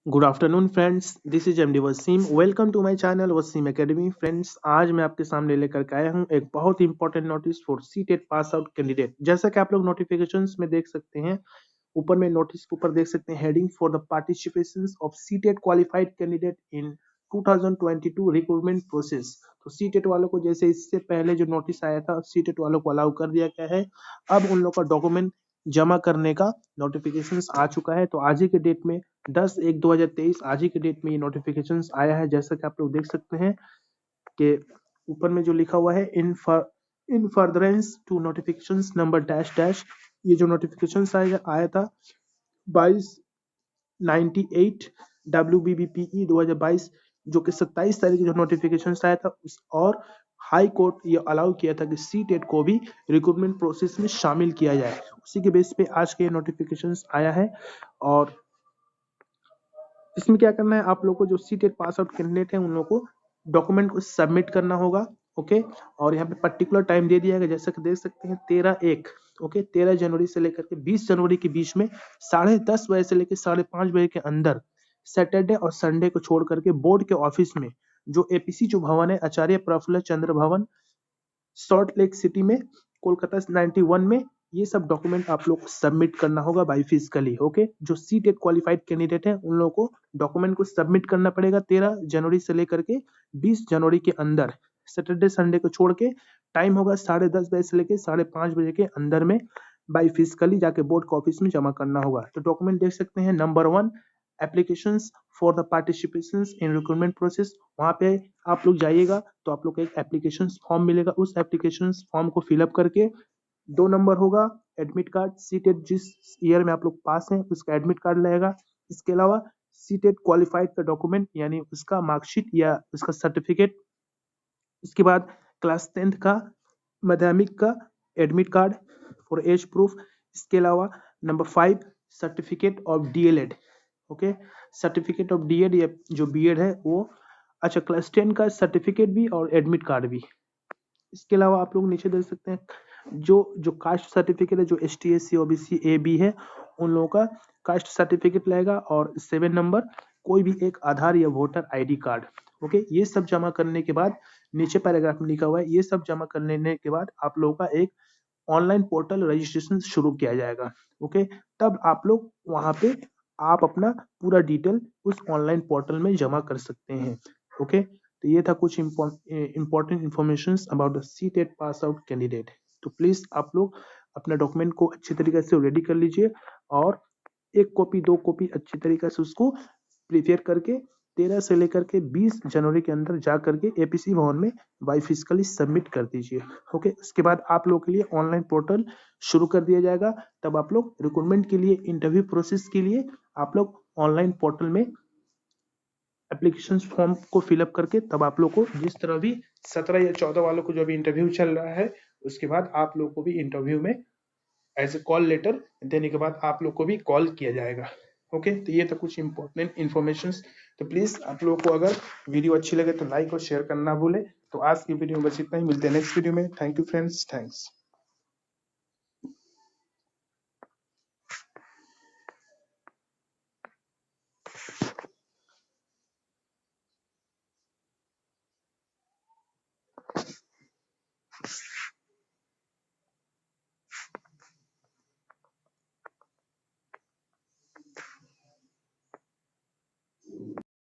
Good afternoon friends, this is MD Wasim. Welcome to my channel Wasim academy. Friends, आज मैं आपके सामने लेकर के आया हूं एक बहुत ही important notice for CTET pass out candidate. जैसा कि आप लोग नोटिफिकेशंस में देख सकते हैं, ऊपर में नोटिस के ऊपर देख सकते हैं heading for the participations of CTET qualified candidate in 2022 recruitment process. तो सीटेट वालों को जैसे इससे पहले जो नोटिस आया था, सीटेट वालों को अलाउ कर दिया गया है। अब उन लोग का डॉक्यूमेंट जमा करने का नोटिफिकेशन आ चुका है। तो आज ही के डेट में 10/1/2023 आज ही के डेट में ये नोटिफिकेशन आया है। जैसा कि आप लोग देख सकते हैं कि ऊपर में जो लिखा हुआ है in furtherance to notification number dash dash, ये जो नोटिफिकेशन आया था 2298 WBBPE 2022, जो कि 27 तारीख जो नोटिफिकेशन आया था और हाई कोर्ट ये अलाउ किया था कि सीटेट को भी रिक्रूटमेंट प्रोसेस में शामिल किया जाए। उसी के बेस पे आज के नोटिफिकेशन आया है। और इसमें क्या करना है, आप लोग को जो सीटेट पास आउट कैंडिडेट है उन लोगों को डॉक्यूमेंट को सबमिट करना होगा। ओके, और यहाँ पे पर्टिकुलर टाइम दे दिया गया, जैसा कि देख सकते हैं 13/1, ओके, 13 जनवरी से लेकर के 20 जनवरी के बीच में 10:30 बजे से लेकर 5:30 बजे के अंदर सैटरडे और संडे को छोड़ करके बोर्ड के ऑफिस में जो एपीसी जो भवन है, आचार्य प्रफुल्ल चंद्र भवन, सॉल्ट लेक सिटी में, कोलकाता 91 में, ये सब डॉक्यूमेंट आप लोग को सबमिट करना होगा बाई फिजिकली। ओके, जो सीटेट क्वालिफाइड कैंडिडेट है उन लोगों को डॉक्यूमेंट को सबमिट करना पड़ेगा 13 जनवरी से लेकर के 20 जनवरी के अंदर, सैटरडे संडे को छोड़ के। टाइम होगा 10:30 बजे से लेकर 5:30 बजे के अंदर में बाई फिजिकली जाके बोर्ड के ऑफिस में जमा करना होगा। तो डॉक्यूमेंट देख सकते हैं, number 1 applications for the participations in recruitment process. वहां पे आप लोग जाइएगा तो आप लोग को एक एप्लीकेशन फॉर्म मिलेगा, उस एप्लीकेशन फॉर्म को फिलअप करके 2 नंबर होगा एडमिट कार्ड, सीटेट जिस ईयर में आप लोग पास हैं उसका एडमिट कार्ड लगेगा। इसके अलावा सीटेट क्वालिफाइड का डॉक्यूमेंट यानी उसका मार्कशीट या उसका सर्टिफिकेट। इसके बाद क्लास 10th का, माध्यमिक का admit card for age proof. इसके अलावा number 5 certificate of DElEd. Okay, certificate of DEd या जो बीएड है वो। अच्छा, क्लास 10 का सर्टिफिकेट भी और एडमिट कार्ड भी। इसके अलावा आप लोग नीचे देख सकते हैं जो जो कास्ट सर्टिफिकेट है, जो ST SC OBC AB है उन लोगों का कास्ट सर्टिफिकेट लगेगा, और 7 नंबर कोई भी एक आधार या वोटर ID कार्ड। ओके, ये सब जमा करने के बाद नीचे पैराग्राफ में लिखा हुआ है, ये सब जमा करने के बाद आप लोगों का एक ऑनलाइन पोर्टल रजिस्ट्रेशन शुरू किया जाएगा। ओके, तब आप लोग वहां पे आप अपना पूरा डिटेल उस ऑनलाइन पोर्टल में जमा कर सकते हैं। ओके, तो ये था कुछ important information about the CTET pass out candidate. तो प्लीज आप लोग अपना डॉक्यूमेंट को अच्छी तरीके से रेडी कर लीजिए और 1 कॉपी 2 कॉपी अच्छी तरीके से उसको प्रिपेयर करके 13 से लेकर के 20 जनवरी के अंदर जा करके एपीसी भवन में बाई फिजिकली सबमिट कर दीजिए। ओके, उसके बाद आप लोग के लिए ऑनलाइन पोर्टल शुरू कर दिया जाएगा। तब आप लोग रिक्रूटमेंट के लिए, इंटरव्यू प्रोसेस के लिए आप लोग ऑनलाइन पोर्टल में एप्लीकेशन फॉर्म को फिलअप करके तब आप लोग को जिस तरह भी 17 या 14 वालों को जो अभी इंटरव्यू चल रहा है, उसके बाद आप लोग को भी इंटरव्यू में एज ए कॉल लेटर देने के बाद आप लोग को भी कॉल किया जाएगा। ओके, तो ये तो कुछ इंपॉर्टेंट इन्फॉर्मेशन। तो प्लीज आप लोगों को अगर वीडियो अच्छी लगे तो लाइक और शेयर करना भूले। तो आज की वीडियो में बस इतना ही, मिलते हैं नेक्स्ट वीडियो में। Thank you friends, thanks.